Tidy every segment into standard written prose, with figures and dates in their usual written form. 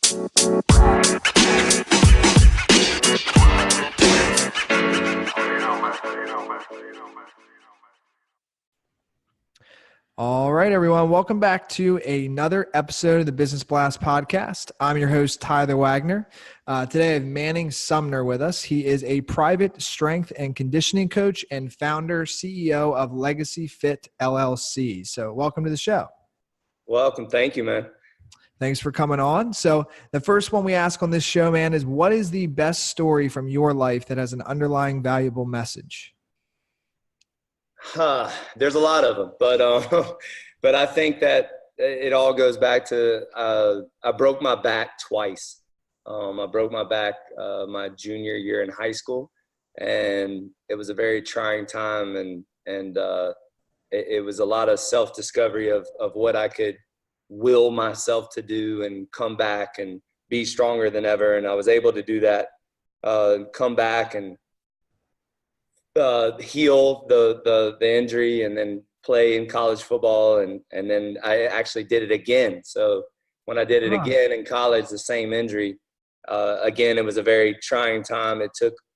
All right, everyone. Welcome back to another episode of the Business Blast podcast. I'm your host, Tyler Wagner. Today I have Manning Sumner with us. He is a private strength and conditioning coach and founder, CEO of Legacy Fit LLC. So welcome to the show. Welcome. Thank you, man. Thanks for coming on. So the first one we ask on this show, man, is what is the best story from your life that has an underlying valuable message? There's a lot of them, but I think that it all goes back to I broke my back twice. I broke my back my junior year in high school, and it was a very trying time, and it was a lot of self-discovery of what I could will myself to do and come back and be stronger than ever. And I was able to do that, come back and heal the injury, and then play in college football. And then I actually did it again. So when I did it again in college, the same injury, again, it was a very trying time. It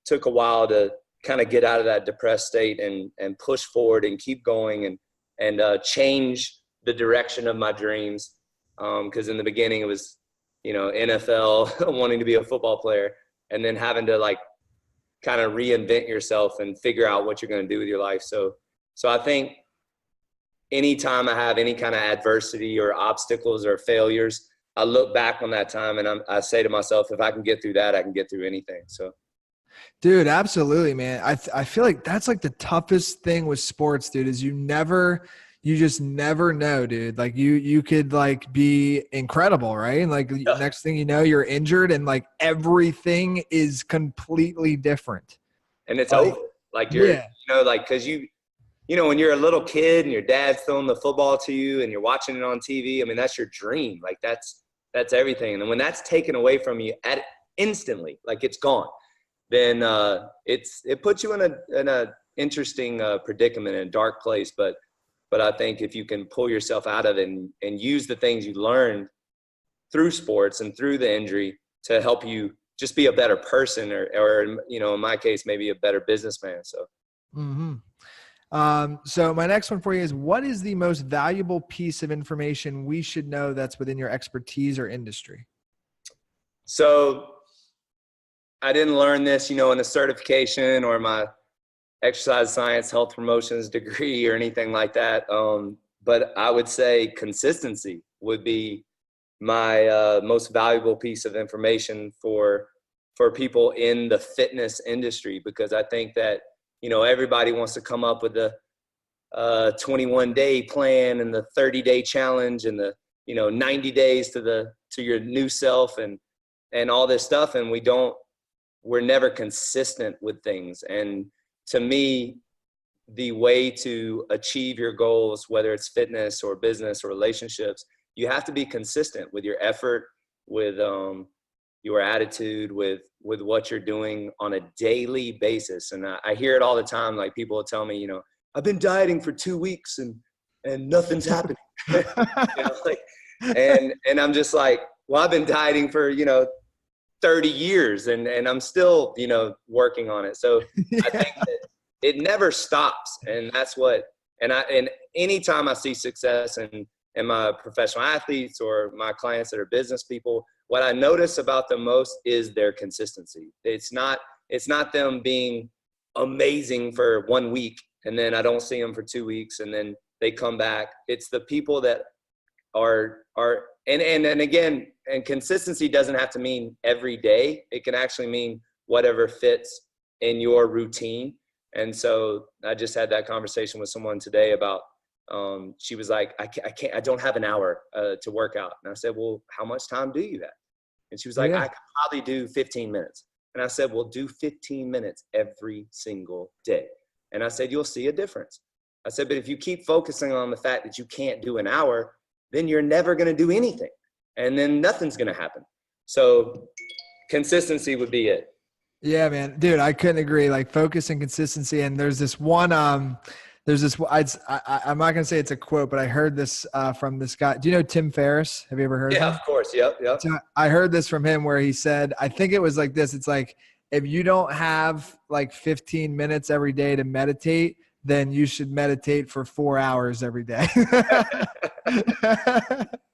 took a while to kind of get out of that depressed state and push forward and keep going and change the direction of my dreams. Cause in the beginning it was, NFL, wanting to be a football player, and then having to kind of reinvent yourself and figure out what you're going to do with your life. So I think anytime I have any kind of adversity or obstacles or failures, I look back on that time and I say to myself, if I can get through that, I can get through anything. So, dude, absolutely, man. I feel like that's like the toughest thing with sports, dude, is you just never know, dude. Like you could be incredible, right? And next thing you know, you're injured and everything is completely different. And it's over. Cause when you're a little kid and your dad's throwing the football to you and you're watching it on TV, I mean, that's your dream. That's everything. And then when that's taken away from you instantly, it's gone, then it puts you in a interesting predicament, in a dark place. But I think if you can pull yourself out of it and use the things you learned through sports and through the injury to help you just be a better person, or in my case, maybe a better businessman. So. Mm-hmm. So my next one for you is, what is the most valuable piece of information we should know that's within your expertise or industry? So I didn't learn this, in a certification or my exercise science, health promotions degree or anything like that. But I would say consistency would be my most valuable piece of information for people in the fitness industry, because I think that, everybody wants to come up with the 21-day plan and the 30-day challenge and the, 90 days to your new self and all this stuff. And we're never consistent with things. And to me, the way to achieve your goals, whether it's fitness or business or relationships, you have to be consistent with your effort, with your attitude, with what you're doing on a daily basis. And I hear it all the time. People will tell me, I've been dieting for 2 weeks and nothing's happening. And I'm just well, I've been dieting for, 30 years and I'm still, working on it. So I think that it never stops. And that's and anytime I see success in my professional athletes or my clients that are business people, what I notice about them most is their consistency. It's not them being amazing for 1 week and then I don't see them for 2 weeks and then they come back. It's the people that are and again, and consistency doesn't have to mean every day. It can actually mean whatever fits in your routine. And so I just had that conversation with someone today about, she was like, I don't have an hour to work out. And I said, well, how much time do you have? And she was like, I could probably do 15 minutes. And I said, well, do 15 minutes every single day. And I said, you'll see a difference. I said, but if you keep focusing on the fact that you can't do an hour, then you're never going to do anything. And then nothing's going to happen. So consistency would be it. Yeah, man. Dude, I couldn't agree. Focus and consistency. And there's this one There's this, I'm not going to say it's a quote, but I heard this from this guy. Do you know Tim Ferriss? Have you ever heard of Yeah, him? of course. Yep. So I heard this from him where he said, I think it was like this. It's like, if you don't have like 15 minutes every day to meditate, then you should meditate for 4 hours every day. So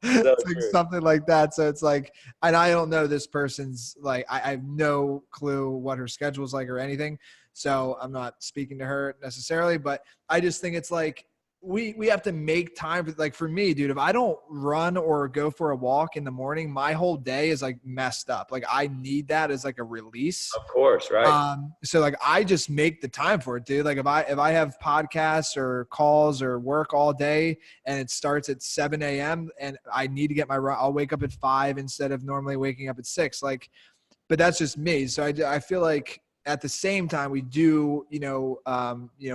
It's like true. something like that. So it's like, and I don't know this person's like, I have no clue what her schedule's like or anything. So I'm not speaking to her necessarily, but I just think it's like, we have to make time for, like, for me, dude, if I don't run or go for a walk in the morning, my whole day is like messed up. Like I need that as like a release. Of course, right? So like I just make the time for it, dude. Like if I have podcasts or calls or work all day and it starts at 7 a.m. and I need to get my run, I'll wake up at 5 instead of normally waking up at 6. Like, but that's just me. So I feel like at the same time we do,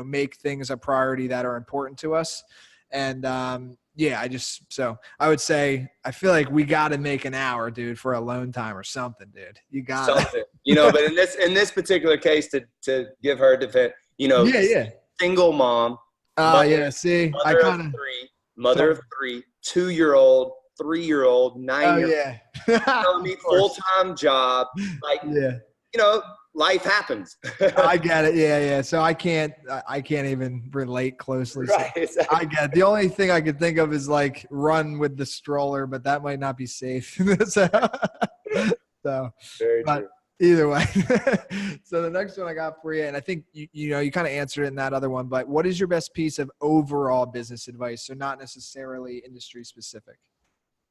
make things a priority that are important to us. And so I would say, I feel like we got to make an hour, dude, for alone time or something, dude. You got Something, but in this particular case, to give her defense, Yeah. single mom, Yeah. See, I mother kind of of, three, mother of three, 2-year-old, 3-year-old, oh 9-year-old, yeah. Of course. full-time job. Like, Yeah. life happens. I get it. Yeah. So I can't even relate closely. So Right. Exactly. I get it. The only thing I could think of is like run with the stroller, but that might not be safe. so, Very but true. either way. So the next one I got for you, and I think you kind of answered it in that other one, but what is your best piece of overall business advice? So not necessarily industry specific.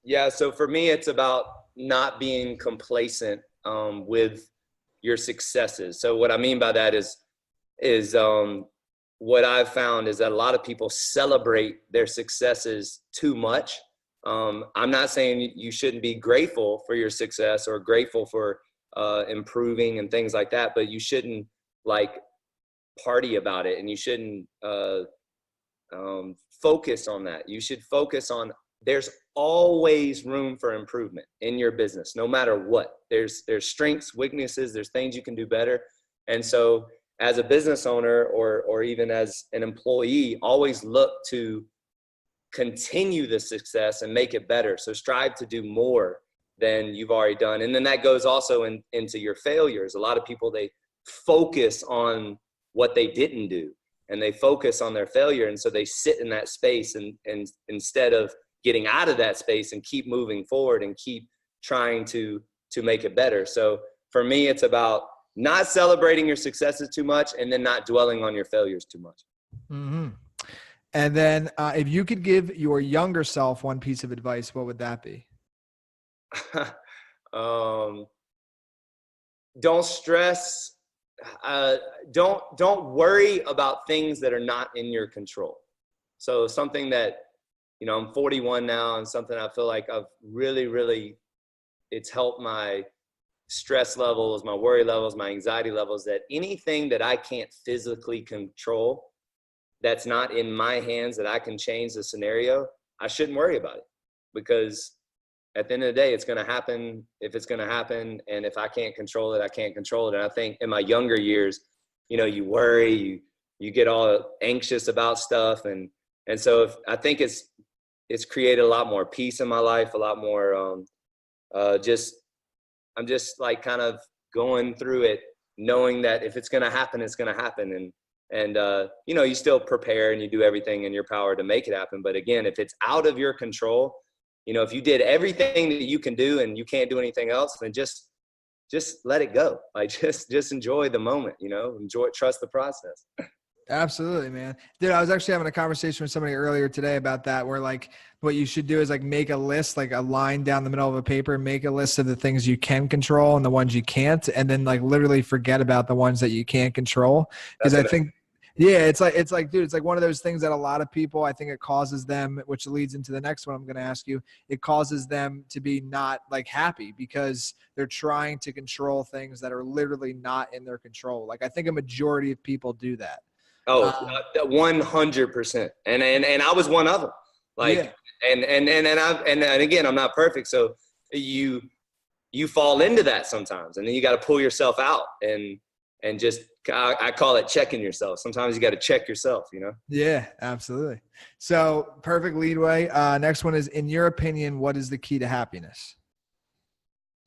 Yeah. So for me, it's about not being complacent with your successes. So what I mean by that is what I've found is that a lot of people celebrate their successes too much. I'm not saying you shouldn't be grateful for your success or grateful for improving and things like that, but you shouldn't like party about it, and you shouldn't focus on that. You should focus on, there's always room for improvement in your business, no matter what. There's strengths, weaknesses, there's things you can do better. And so as a business owner or even as an employee, always look to continue the success and make it better. So strive to do more than you've already done. And then that goes also into your failures. A lot of people, they focus on what they didn't do and they focus on their failure. And so they sit in that space and instead of getting out of that space and keep moving forward and keep trying to make it better. So for me, it's about not celebrating your successes too much and then not dwelling on your failures too much. Mm-hmm. And then if you could give your younger self one piece of advice, what would that be? Don't stress. Don't worry about things that are not in your control. So something that, I'm 41 now, and something I feel like I've really, it's helped my stress levels, my worry levels, my anxiety levels, that anything that I can't physically control, that's not in my hands, that I can change the scenario, I shouldn't worry about it, because at the end of the day, it's going to happen if it's going to happen. And if I can't control it, I can't control it. And I think in my younger years, you worry, you get all anxious about stuff. And so I think it's created a lot more peace in my life, a lot more, I'm just like kind of going through it, knowing that if it's going to happen, it's going to happen. And you still prepare and you do everything in your power to make it happen. But again, if it's out of your control, if you did everything that you can do and you can't do anything else, then just let it go. Like just enjoy the moment, trust the process. Absolutely, man. Dude, I was actually having a conversation with somebody earlier today about that, where like what you should do is like make a list, like a line down the middle of a paper, make a list of the things you can control and the ones you can't, and then like literally forget about the ones that you can't control. Because I think, yeah, it's like, dude, it's like one of those things that a lot of people, I think it causes them, which leads into the next one I'm going to ask you. It causes them to be not like happy because they're trying to control things that are literally not in their control. Like I think a majority of people do that. Oh, 100%. And I was one of them. Like, yeah. And again, I'm not perfect. So you fall into that sometimes, and then you got to pull yourself out. And and just, I call it checking yourself. Sometimes you got to check yourself, you know? Yeah, absolutely. So perfect leadway. Next one is, in your opinion, what is the key to happiness?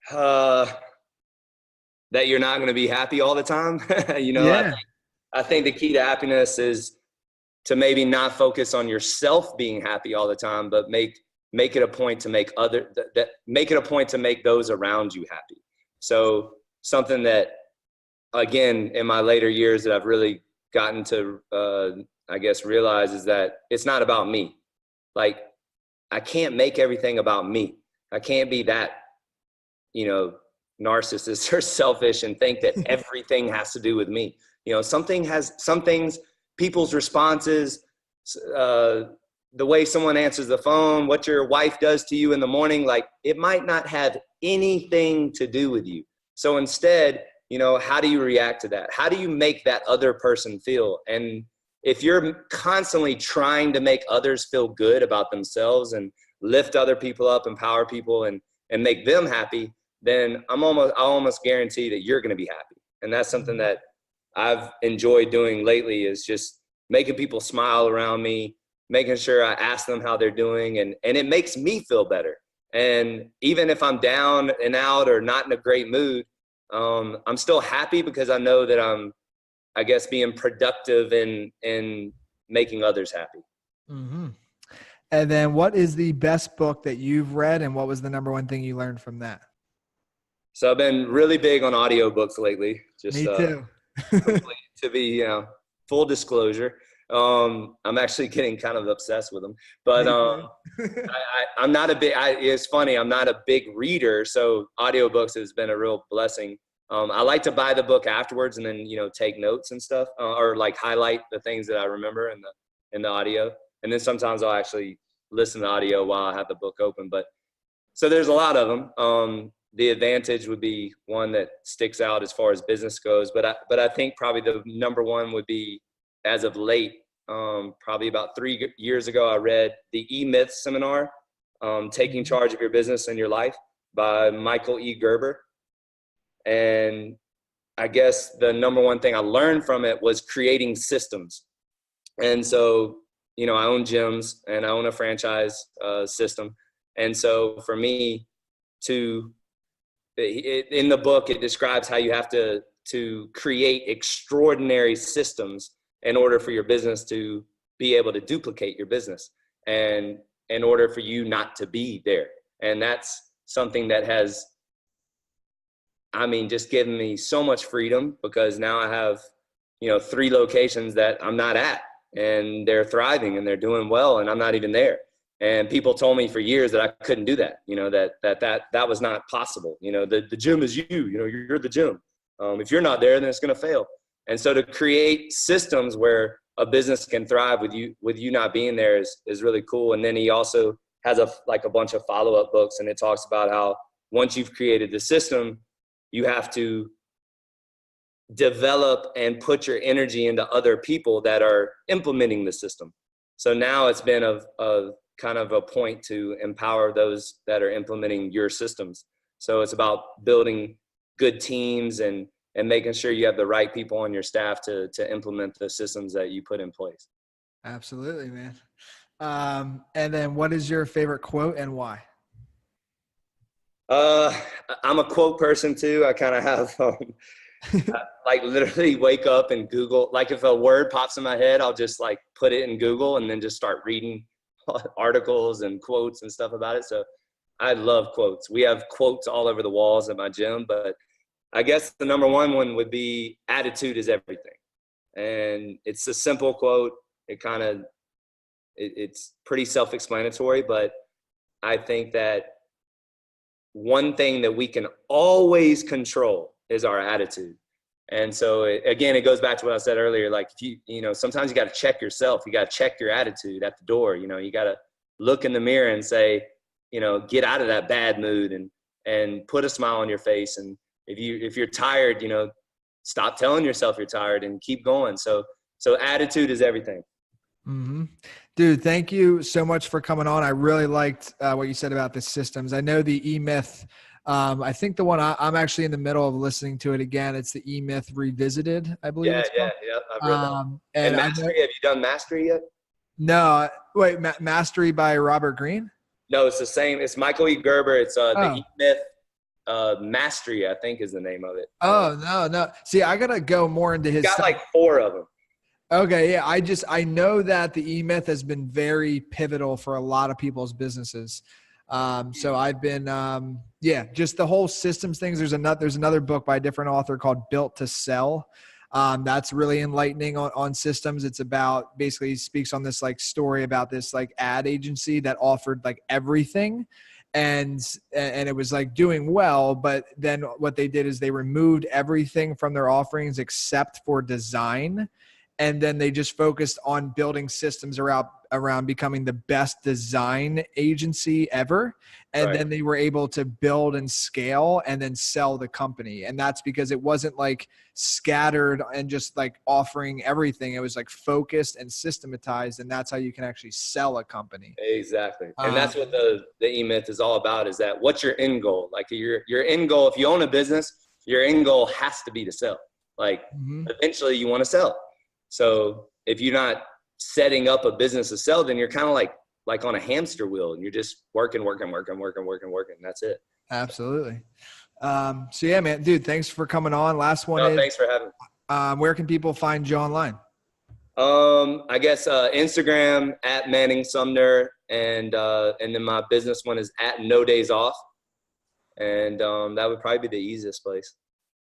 Uh, that you're not going to be happy all the time. You know, Yeah. I think the key to happiness is to maybe not focus on yourself being happy all the time, but make it a point to make it a point to make those around you happy. So something that, again, in my later years that I've really gotten to, I guess, realize is that it's not about me. Like, I can't make everything about me. I can't be that, you know, narcissist or selfish and think that everything has to do with me. You know, some things, people's responses, the way someone answers the phone, what your wife does to you in the morning, like, it might not have anything to do with you. So instead, you know, how do you react to that? How do you make that other person feel? And if you're constantly trying to make others feel good about themselves and lift other people up, empower people, and make them happy, then I almost guarantee that you're going to be happy. And that's something that I've enjoyed doing lately, is just making people smile around me, making sure I ask them how they're doing, and it makes me feel better. And even if I'm down and out or not in a great mood, I'm still happy because I know that I'm, I guess, being productive in making others happy. Mm-hmm. And then what is the best book that you've read, and what was the number one thing you learned from that? So I've been really big on audiobooks lately. Just Me too. to be, you know, full disclosure. I'm actually getting kind of obsessed with them, but Me too. I'm not a big, it's funny, I'm not a big reader. So audiobooks has been a real blessing. I like to buy the book afterwards and then, you know, take notes and stuff, or like highlight the things that I remember in the audio. And then sometimes I'll actually listen to audio while I have the book open. But so there's a lot of them. The Advantage would be one that sticks out as far as business goes. But I think probably the number one would be, as of late, probably about 3 years ago, I read the E-Myth seminar, Taking Charge of Your Business and Your Life, by Michael E. Gerber. And I guess the number one thing I learned from it was creating systems. And so, you know, I own gyms and I own a franchise system. And so for me in the book, it describes how you have to create extraordinary systems in order for your business to be able to duplicate your business, and in order for you not to be there. And that's something that has, I mean, just given me so much freedom, because now I have, you know, 3 locations that I'm not at, and they're thriving and they're doing well, and I'm not even there. And people told me for years that I couldn't do that, you know, that was not possible. You know, the gym is you know, you're the gym. If you're not there, then it's going to fail. And so to create systems where a business can thrive with you not being there is really cool. And then he also has a bunch of follow-up books, and it talks about how once you've created the system, you have to develop and put your energy into other people that are implementing the system. So now it's been a kind of a point to empower those that are implementing your systems. So it's about building good teams and making sure you have the right people on your staff to implement the systems that you put in place. Absolutely, man. And then what is your favorite quote and why? I'm a quote person too. I kind of have, like, literally wake up and Google, like, if a word pops in my head, I'll just like put it in Google and then just start reading articles and quotes and stuff about it. So I love quotes. We have quotes all over the walls at my gym, but I guess the number one would be attitude is everything. And it's a simple quote. It's pretty self-explanatory, but I think that one thing that we can always control is our attitude. And so again, it goes back to what I said earlier. Like, if you know, sometimes you got to check yourself. You got to check your attitude at the door. You know, you got to look in the mirror and say, you know, get out of that bad mood and put a smile on your face. And if you're tired, you know, stop telling yourself you're tired and keep going. So attitude is everything. Mm-hmm. Dude, thank you so much for coming on. I really liked what you said about the systems. I know the E-Myth I think the one I'm actually in the middle of listening to it again. It's the E-Myth Revisited, I believe it's called. Yeah. I've read that. And Mastery, have you done Mastery yet? No, wait, Mastery by Robert Greene? No, it's the same. It's Michael E. Gerber. It's the Oh. E-Myth Mastery, I think is the name of it. Oh, no. See, I got to go more into his Got stuff. like 4 of them. Okay, yeah. I know that the E-Myth has been very pivotal for a lot of people's businesses. So I've been, just the whole systems things. There's another book by a different author called Built to Sell. That's really enlightening on systems. It's about, basically speaks on this like story about this like ad agency that offered like everything, and it was like doing well, but then what they did is they removed everything from their offerings except for design. And then they just focused on building systems around becoming the best design agency ever. And then they were able to build and scale and then sell the company. And that's because it wasn't like scattered and just like offering everything. It was like focused and systematized. And that's how you can actually sell a company. Exactly. And that's what the E-Myth is all about, is that what's your end goal? Like your end goal, if you own a business, your end goal has to be to sell. Like eventually you want to sell. So if you're not setting up a business to sell, then you're kind of like on a hamster wheel, and you're just working. And that's it. Absolutely. So yeah, man, dude, thanks for coming on. Last one. Thanks for having me. Where can people find you online? I guess Instagram at Manning Sumner, and then my business one is at No Days Off, and that would probably be the easiest place.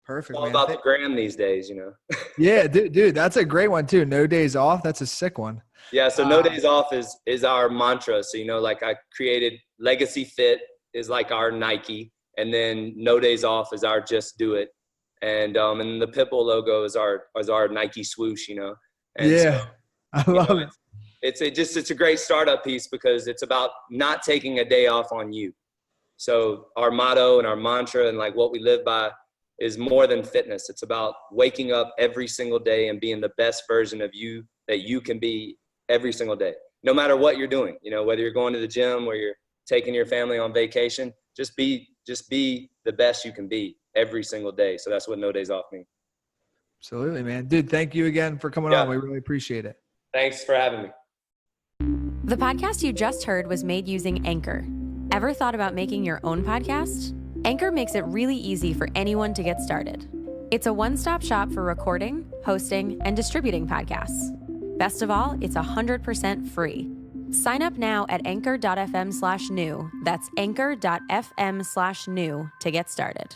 Perfect. It's all about the gram these days, you know. Yeah, dude, that's a great one too. No Days Off. That's a sick one. Yeah. So No Days Off is our mantra. So, you know, like I created Legacy Fit is like our Nike, and then No Days Off is our Just Do It. And the Pitbull logo is our Nike swoosh, you know. And yeah. so, I love it. It's a great startup piece because it's about not taking a day off on you. So our motto and our mantra and like what we live by is more than fitness. It's about waking up every single day and being the best version of you that you can be every single day, no matter what you're doing. You know, whether you're going to the gym or you're taking your family on vacation, just be the best you can be every single day. So that's what No Days Off means. Absolutely, man. Dude, thank you again for coming on. We really appreciate it. Thanks for having me. The podcast you just heard was made using Anchor. Ever thought about making your own podcast? Anchor makes it really easy for anyone to get started. It's a one-stop shop for recording, hosting, and distributing podcasts. Best of all, it's 100% free. Sign up now at anchor.fm/new. That's anchor.fm/new to get started.